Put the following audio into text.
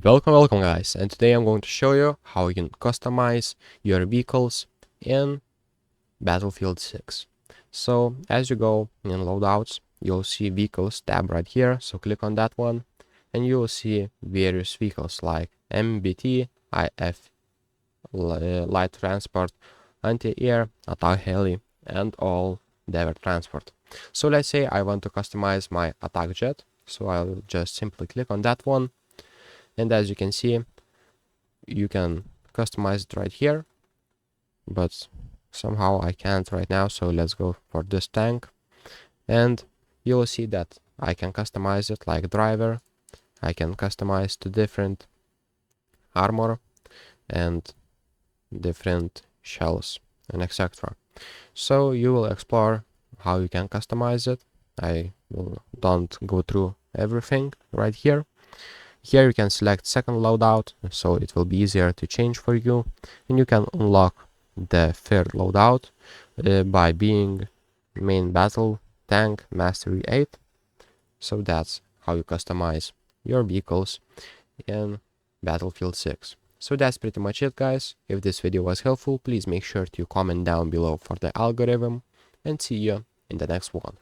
Welcome guys, and today I'm going to show you how you can customize your vehicles in Battlefield 6. So as you go in loadouts, you'll see vehicles tab right here, so click on that one and you will see various vehicles like MBT, IF, light transport, anti-air, attack heli, and all the transport. So let's say I want to customize my attack jet, so I'll just simply click on that one. And as you can see, you can customize it right here, but somehow I can't right now, so let's go for this tank. And you will see that I can customize it like driver. I can customize to different armor and different shells and etc. So you will explore how you can customize it. I don't go through everything right here. Here you can select second loadout, so it will be easier to change for you, and you can unlock the third loadout by being main battle tank mastery 8. So that's how you customize your vehicles in Battlefield 6. So that's pretty much it, guys. If this video was helpful, please make sure to comment down below for the algorithm, and see you in the next one.